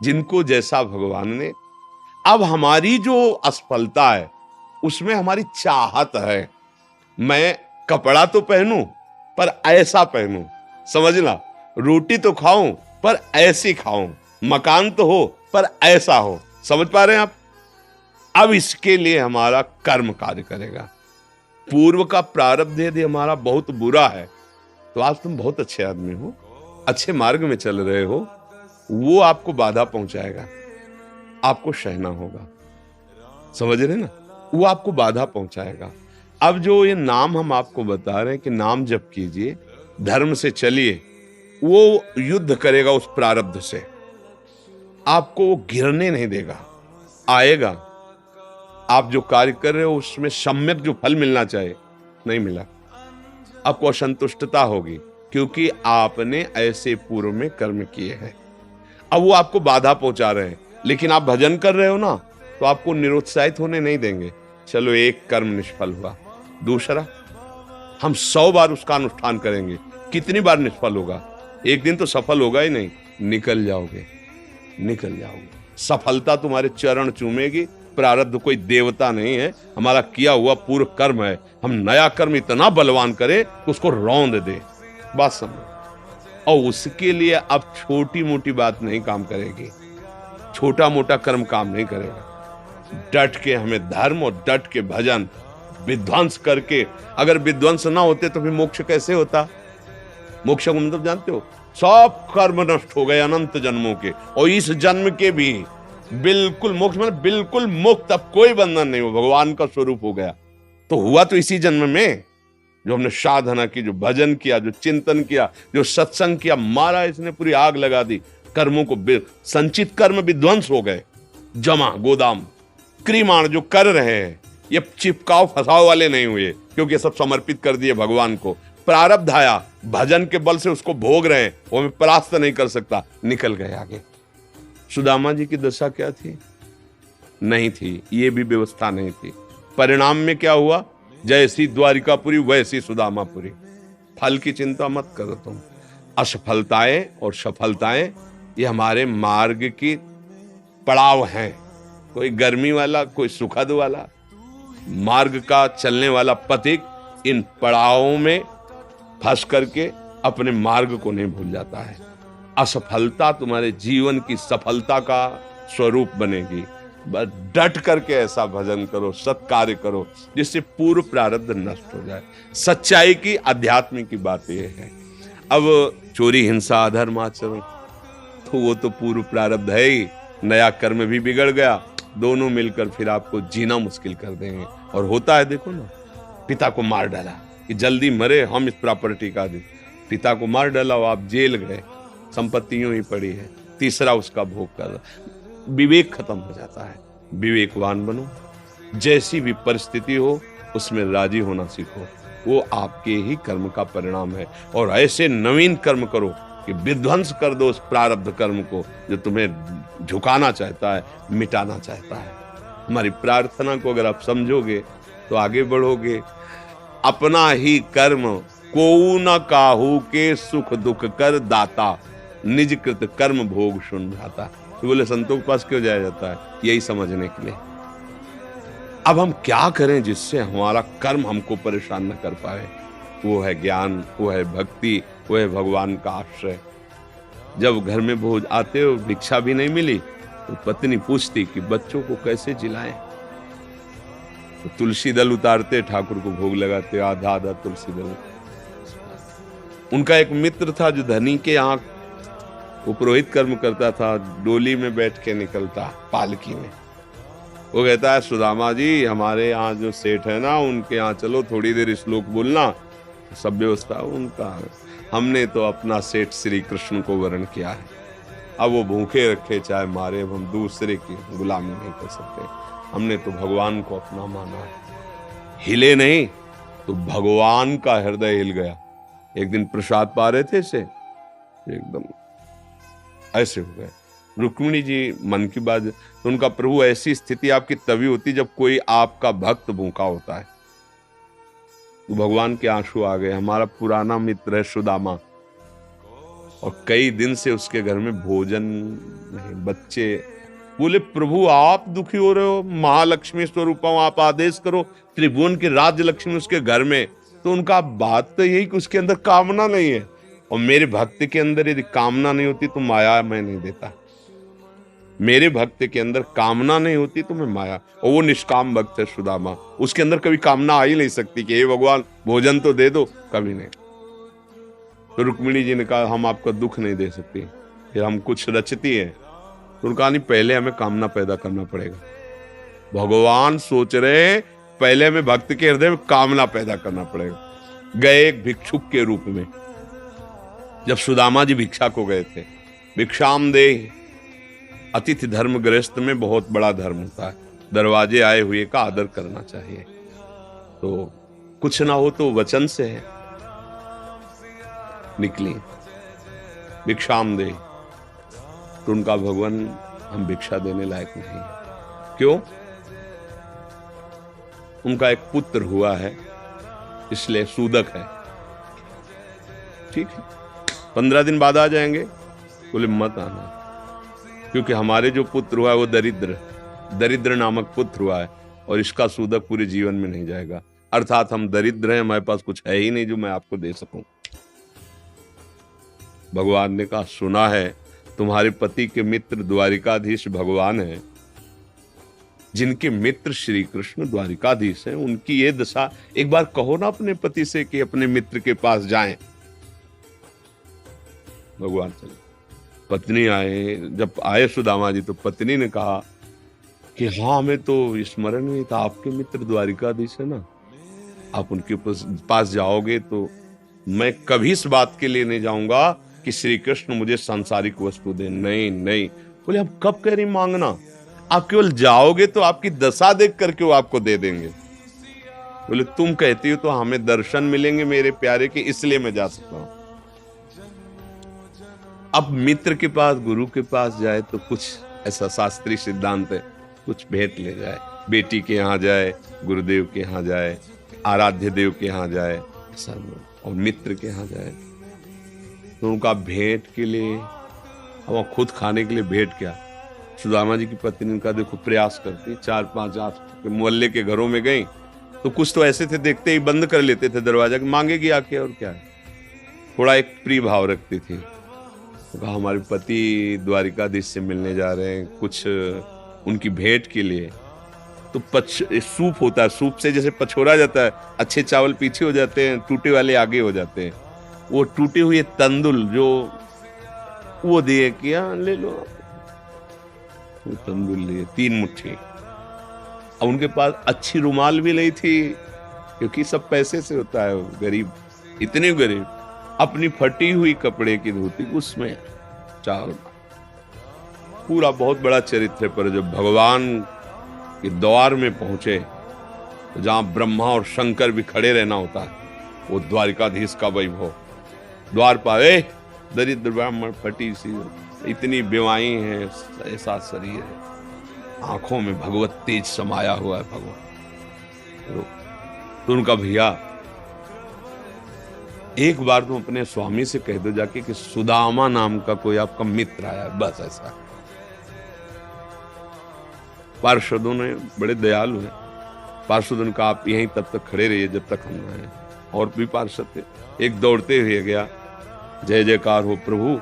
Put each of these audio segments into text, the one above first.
जिनको जैसा भगवान ने। अब हमारी जो असफलता है उसमें हमारी चाहत है, मैं कपड़ा तो पहनूं पर ऐसा पहनूं, समझना, रोटी तो खाऊं पर ऐसी खाऊं, मकान तो हो पर ऐसा हो। समझ पा रहे हैं आप? अब इसके लिए हमारा कर्म कार्य करेगा। पूर्व का प्रारब्ध यदि हमारा बहुत बुरा है तो आज तुम बहुत अच्छे आदमी हो, अच्छे मार्ग में चल रहे हो, वो आपको बाधा पहुंचाएगा, आपको सहना होगा। समझ रहे ना? वो आपको बाधा पहुंचाएगा। अब जो ये नाम हम आपको बता रहे हैं कि नाम जप कीजिए, धर्म से चलिए, वो युद्ध करेगा उस प्रारब्ध से, आपको वो गिरने नहीं देगा, आएगा। आप जो कार्य कर रहे हो उसमें सम्यक जो फल मिलना चाहिए नहीं मिला, आपको असंतुष्टता होगी, क्योंकि आपने ऐसे पूर्व में कर्म किए हैं। अब वो आपको बाधा पहुंचा रहे हैं, लेकिन आप भजन कर रहे हो ना, तो आपको निरुत्साहित होने नहीं देंगे। चलो एक कर्म निष्फल हुआ, दूसरा हम 100 बार उसका अनुष्ठान करेंगे, कितनी बार निष्फल होगा? एक दिन तो सफल होगा ही नहीं, निकल जाओगे, निकल जाओगे। सफलता तुम्हारे चरण चूमेगी। प्रारब्ध कोई देवता नहीं है, हमारा किया हुआ पूर्व कर्म है। हम नया कर्म इतना बलवान करें कि उसको रौंद दे, बात समझो। और उसके लिए अब छोटी मोटी बात नहीं काम करेगी, छोटा मोटा कर्म काम नहीं करेगा। डट के हमें धर्म और डट के भजन विध्वंस करके, अगर विध्वंस ना होते तो फिर मोक्ष कैसे होता? मोक्ष को मतलब जानते हो? सब कर्म नष्ट हो गए अनंत जन्मों के, और इस जन्म के भी बिल्कुल मोक्ष, मतलब बिल्कुल मुक्त, अब कोई बंधन नहीं हो, भगवान का स्वरूप हो गया। तो हुआ तो इसी जन्म में, जो हमने साधना की, जो भजन किया, जो चिंतन किया, जो सत्संग किया, मारा इसने पूरी आग लगा दी। कर्मों को संचित कर्म विध्वंस हो गए, जमा गोदाम क्रीमाण जो कर रहे हैं, ये चिपकाव फसाव वाले नहीं हुए, क्योंकि ये सब समर्पित कर दिए भगवान को। प्रारब्ध आया, भजन के बल से उसको भोग रहे हैं, वो हमें परास्त नहीं कर सकता, निकल गए आगे। सुदामा जी की दशा क्या थी? नहीं थी, ये भी व्यवस्था नहीं थी। परिणाम में क्या हुआ? जैसी द्वारिकापुरी वैसी सुदामापुरी। फल की चिंता मत करो तुम। असफलताएं और सफलताएं ये हमारे मार्ग की पड़ाव हैं, कोई गर्मी वाला, कोई सुखद वाला। मार्ग का चलने वाला पथिक इन पड़ावों में फंस करके अपने मार्ग को नहीं भूल जाता है। असफलता तुम्हारे जीवन की सफलता का स्वरूप बनेगी। बस डट करके ऐसा भजन करो, सत्कार्य करो, जिससे पूर्व प्रारब्ध नष्ट हो जाए। सच्चाई की, अध्यात्म की बात यह है। अब चोरी, हिंसा, अधर्म आचरण, तो वो तो पूर्व प्रारब्ध है ही। नया कर्म भी बिगड़ गया, दोनों मिलकर फिर आपको जीना मुश्किल कर देंगे। और होता है, देखो ना, पिता को मार डाला कि जल्दी मरे हम इस प्रॉपर्टी का दे, पिता को मार डाला, वो आप जेल गए, संपत्ति यूं ही पड़ी है, तीसरा उसका भोग कर, विवेक खत्म हो जाता है। विवेकवान बनो, जैसी भी परिस्थिति हो उसमें राजी होना सीखो, वो आपके ही कर्म का परिणाम है। और ऐसे नवीन कर्म करो कि विध्वंस कर दो उस प्रारब्ध कर्म को जो तुम्हें झुकाना चाहता है, मिटाना चाहता है। हमारी प्रार्थना को अगर आप समझोगे तो आगे बढ़ोगे। अपना ही कर्म को न काहू के, सुख दुख कर दाता, निज कृत कर्म भोग सुन जाता। तो बोले संतों के पास क्यों जाया जाता है? यही समझने के लिए। अब हम क्या करें जिससे हमारा कर्म हमको परेशान न कर पाए? वो है ज्ञान, वो है भक्ति, वो है भगवान का आश्रय। जब घर में भोज आते हो, भिक्षा भी नहीं मिली, तो पत्नी पूछती कि बच्चों को कैसे जिलाएं। तो तुलसी दल उतारते, ठाकुर को भोग लगाते, आधा आधा तुलसी दल। उनका एक मित्र था जो धनी के यहाँ वो पुरोहित कर्म करता था, डोली में बैठ के निकलता, पालकी में। वो कहता है, सुदामा जी हमारे यहाँ जो सेठ है ना, उनके यहाँ चलो, थोड़ी देर श्लोक बोलना। सब व्यवस्था उनका, हमने तो अपना सेठ श्री कृष्ण को वर्ण किया है, अब वो भूखे रखे चाहे मारे, अब हम दूसरे की गुलामी नहीं कर सकते। हमने तो भगवान को अपना माना है। हिले नहीं तो भगवान का हृदय हिल गया। एक दिन प्रसाद पा रहे थे, से एकदम ऐसे हो गए। रुक्मिणी जी मन की बात, तो उनका प्रभु ऐसी स्थिति आपकी तभी होती जब कोई आपका भक्त भूखा होता है। तो भगवान के आंसू आ गए। हमारा पुराना मित्र है सुदामा, और कई दिन से उसके घर में भोजन नहीं। बच्चे बोले प्रभु आप दुखी हो रहे हो, महालक्ष्मी स्वरूप हूं, आप आदेश करो, त्रिभुवन की राज्य लक्ष्मी उसके घर में। तो उनका बात तो यही कि उसके अंदर कामना नहीं है, और मेरे भक्त के अंदर यदि कामना नहीं होती तो माया मैं नहीं देता। मेरे भक्त के अंदर कामना नहीं होती तो मैं माया, और वो निष्काम भक्त है सुदामा, उसके अंदर कभी कामना आ ही नहीं सकती कि हे भगवान भोजन तो दे दो, कभी नहीं। तो रुक्मिणी जी ने कहा हम आपका दुख नहीं दे सकती, फिर हम कुछ रचती हैं। तो उनका नहीं, पहले हमें कामना पैदा करना पड़ेगा। भगवान सोच रहे पहले हमें भक्त के हृदय में कामना पैदा करना पड़ेगा। गए एक भिक्षुक के रूप में, जब सुदामा जी भिक्षा को गए थे, भिक्षाम दे, अतिथि धर्म गृहस्थ में बहुत बड़ा धर्म होता है, दरवाजे आए हुए का आदर करना चाहिए। तो कुछ ना हो तो वचन से है, निकली भिक्षाम दे। तो उनका भगवान हम भिक्षा देने लायक नहीं है। क्यों? उनका एक पुत्र हुआ है, इसलिए सूदक है। ठीक है, 15 दिन बाद आ जाएंगे। बोले मत आना, क्योंकि हमारे जो पुत्र हुआ है वो दरिद्र नामक पुत्र हुआ है, और इसका सूदक पूरे जीवन में नहीं जाएगा। अर्थात हम दरिद्र हैं, हमारे पास कुछ है ही नहीं जो मैं आपको दे सकूं। भगवान ने कहा सुना है तुम्हारे पति के मित्र द्वारिकाधीश भगवान हैं, जिनके मित्र श्री कृष्ण द्वारिकाधीश हैं, उनकी ये दशा, एक बार कहो ना अपने पति से कि अपने मित्र के पास जाएं। भगवान चले, पत्नी आए, जब आए सुदामा जी तो पत्नी ने कहा कि हाँ हमें तो स्मरण नहीं था, आपके मित्र द्वारिकाधीश है ना, आप उनके पास जाओगे तो मैं कभी इस बात के लिए नहीं जाऊंगा कि श्री कृष्ण मुझे सांसारिक वस्तु दे। नहीं नहीं। बोले हम कब कह रही मांगना, आप केवल जाओगे तो आपकी दशा देख करके वो आपको दे देंगे। बोले तुम कहती हो तो हमें दर्शन मिलेंगे मेरे प्यारे के, इसलिए मैं जा सकता हूं। अब मित्र के पास, गुरु के पास जाए तो कुछ ऐसा शास्त्रीय सिद्धांत है, कुछ भेंट ले जाए, बेटी के यहाँ जाए, गुरुदेव के यहाँ जाए, आराध्य देव के यहाँ जाए, और मित्र के यहाँ जाए। तो उनका भेंट के लिए, अब खुद खाने के लिए भेंट क्या। सुदामा जी की पत्नी उनका देखो प्रयास करती, 4-5 आस मोहल्ले के घरों में गई तो कुछ तो ऐसे थे देखते ही बंद कर लेते थे दरवाजा, मांगेगी आके और क्या है। थोड़ा एक प्रिय भाव रखती थी। तो कहा हमारे पति द्वारिकाधीश से मिलने जा रहे हैं, कुछ उनकी भेंट के लिए। तो सूप होता है, सूप से जैसे पछोड़ा जाता है, अच्छे चावल पीछे हो जाते हैं, टूटे वाले आगे हो जाते हैं। वो टूटे हुए तंदुल जो वो दिए, किया ले लो, वो तंदुल लिए 3 मुट्ठी। अब उनके पास अच्छी रुमाल भी नहीं थी, क्योंकि सब पैसे से होता है, गरीब, इतने गरीब। अपनी फटी हुई कपड़े की धोती, उसमें चावल। पूरा बहुत बड़ा चरित्र। पर जब भगवान के द्वार में पहुंचे तो जहां ब्रह्मा और शंकर भी खड़े रहना होता है, वो द्वारिकाधीश का वैभव। द्वार पाए दरिद्र ब्राह्मण, फटी सी, इतनी बेवाई है, ऐसा शरीर है, आंखों में भगवत तेज समाया हुआ है भगवान। तो उनका भैया एक बार तुम अपने स्वामी से कह दो जाके कि सुदामा नाम का कोई आपका मित्र आया, बस ऐसा। पार्षदों ने बड़े दयालु हैं, पार्षदों ने कहा आप यहीं तब तक खड़े रहिए जब तक हम आए। और भी पार्षद थे, एक दौड़ते हुए गया, जय जयकार हो प्रभु,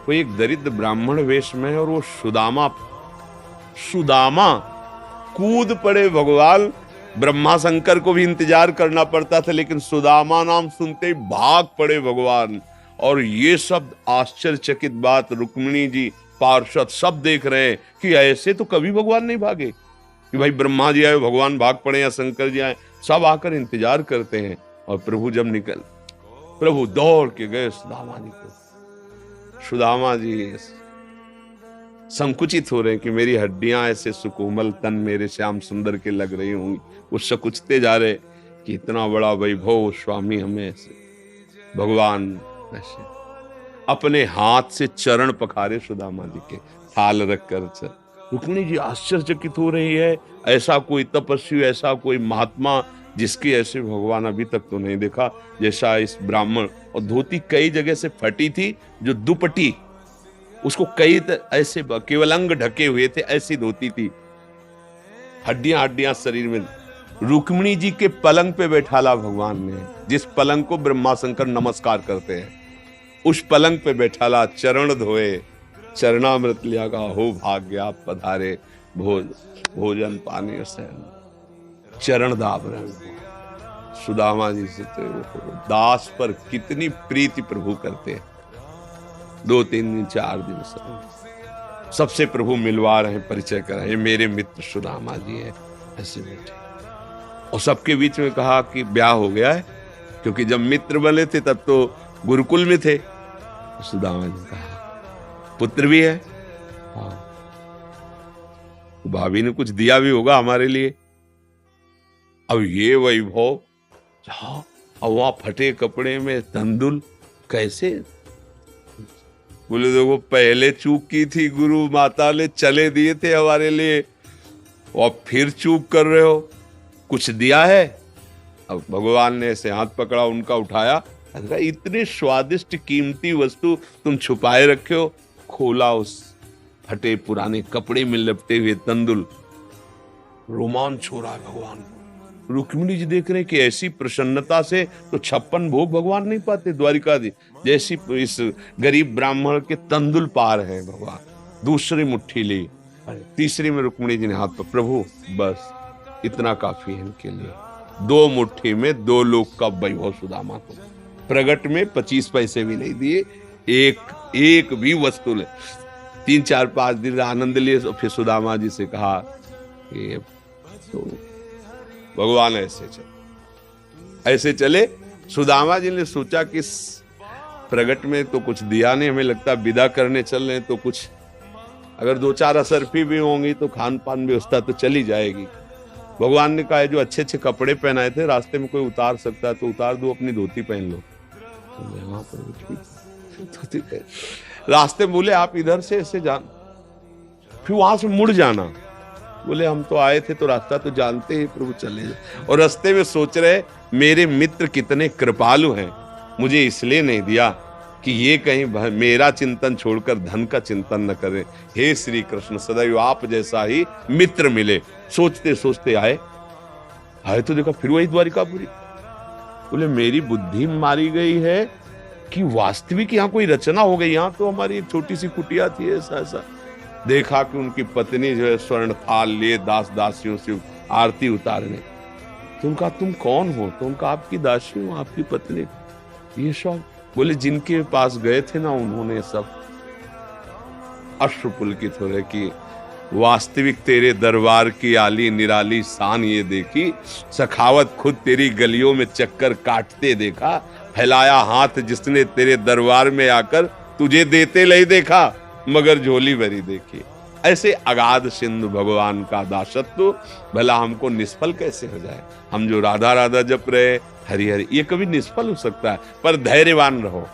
कोई एक दरिद्र ब्राह्मण वेश में है और वो सुदामा कूद पड़े। भगवान ब्रह्मा शंकर को भी इंतजार करना पड़ता था, लेकिन सुदामा नाम सुनते ही भाग पड़े भगवान। और ये सब आश्चर्यचकित बात रुक्मिणी जी, पार्षद सब देख रहे हैं कि ऐसे तो कभी भगवान नहीं भागे, कि भाई ब्रह्मा जी आए भगवान भाग पड़े या शंकर जी आए, सब आकर इंतजार करते हैं। और प्रभु जब प्रभु दौड़ के गए सुदामा जी को। सुदामा जी संकुचित हो रहे हैं कि मेरी हड्डियां ऐसे सुकोमल, तन मेरे श्याम सुंदर के लग रही होंगी। वो सकुचते जा रहे कि इतना बड़ा वैभव स्वामी हमें ऐसे। भगवान ऐसे अपने हाथ से चरण पखारे सुदामा जी के, थाल रखकर चल। रुक्मिणी जी आश्चर्यचकित हो रही है, ऐसा कोई तपस्वी, ऐसा कोई महात्मा जिसकी ऐसे भगवान अभी तक तो नहीं देखा जैसा इस ब्राह्मण। और धोती कई जगह से फटी थी, जो दुपट्टी उसको कई ऐसे केवल अंग ढके हुए थे, ऐसी धोती थी, हड्डियां हड्डियां शरीर में। रुक्मिणी जी के पलंग पे बैठाला भगवान ने, जिस पलंग को ब्रह्मा शंकर नमस्कार करते हैं, उस पलंग पे बैठाला, चरण धोए, चरणामृत लिया का हो भाग्य पधारे, भोजन पानी सहन, चरण दाब रहे। सुदामा जी से तो दास पर कितनी प्रीति प्रभु करते हैं। 2-3 दिन 4 दिन सबसे प्रभु मिलवा रहे, परिचय करा, ये मेरे मित्र सुदामा जी है, ऐसे बैठे। और सबके बीच में कहा कि ब्याह हो गया है, क्योंकि जब मित्र बने थे तब तो गुरुकुल में थे। सुदामा जी कहा पुत्र भी है, हाँ, भाभी ने कुछ दिया भी होगा हमारे लिए। अब ये वैभव, अब वहां फटे कपड़े में तंदुल कैसे? बोले देखो पहले चूक की थी, गुरु माता ने चले दिए थे हमारे लिए, और फिर चूक कर रहे हो, कुछ दिया है? अब भगवान ने ऐसे हाथ पकड़ा, उनका उठाया, इतने स्वादिष्ट कीमती वस्तु तुम छुपाए रखे हो। खोला, उस फटे पुराने कपड़े में लपटे हुए तंदुल, रोमांच हो रहा है भगवान को। रुक्मिणी जी देख रहे हैं कि ऐसी प्रसन्नता से तो 56 भोग भगवान नहीं पाते द्वारिकाधीश, जैसी इस गरीब ब्राह्मण के तंदुल पार है भगवान। दूसरी मुट्ठी ली, तीसरी में रुक्मिणी जी ने हाथ पर, प्रभु बस इतना काफी है इनके लिए। 2 मुट्ठी में 2 लोग का वैभव सुदामा को। प्रगट में 25 पैसे भी नहीं दिए, एक भी वस्तु ले। 3-4-5 दिन आनंद लिए, फिर सुदामा जी से कहा कि तो भगवान ऐसे चले। सुदामा जी ने सोचा कि प्रगट में तो कुछ दिया नहीं, हमें लगता विदा करने चल रहे हैं, तो कुछ अगर 2-4 असरफी भी होंगी तो खान पान व्यवस्था तो चली जाएगी। भगवान ने कहा जो अच्छे अच्छे कपड़े पहनाए थे, रास्ते में कोई उतार सकता है तो उतार दो, अपनी धोती पहन लो। धोती पहन रास्ते में बोले आप इधर से ऐसे जान, फिर वहां से मुड़ जाना। बोले हम तो आए थे तो रास्ता तो जानते ही, प्रभु चले जाए। और रास्ते में सोच रहे मेरे मित्र कितने कृपालु हैं, मुझे इसलिए नहीं दिया कि ये कहीं मेरा चिंतन छोड़कर धन का चिंतन न करें। हे श्री कृष्ण, सदैव आप जैसा ही मित्र मिले। सोचते सोचते आए तो देखा फिर वही द्वारिकापुरी। बोले मेरी बुद्धि मारी गई है कि वास्तविक यहाँ कोई रचना हो गई। यहाँ तो हमारी एक छोटी सी कुटिया थी, ऐसा देखा कि उनकी पत्नी जो है स्वर्ण थाल लिए दास दासियों से आरती उतारने। तो उनका तुम कौन हो? तो उनका आपकी दासी हूं, आपकी पत्नी। ये सब बोले जिनके पास गए थे ना, उन्होंने सब अश्रुपुलकित हो रहे कि वास्तविक तेरे दरबार की आली निराली शान ये देखी, सखावत खुद तेरी गलियों में चक्कर काटते देखा, फैलाया हाथ जिसने तेरे दरबार में आकर तुझे देते नहीं देखा, मगर झोली भरी देखी। ऐसे अगाध सिंधु भगवान का दासत्व भला हमको निष्फल कैसे हो जाए? हम जो राधा राधा जप रहे, हरि हरि, ये कभी निष्फल हो सकता है, पर धैर्यवान रहो।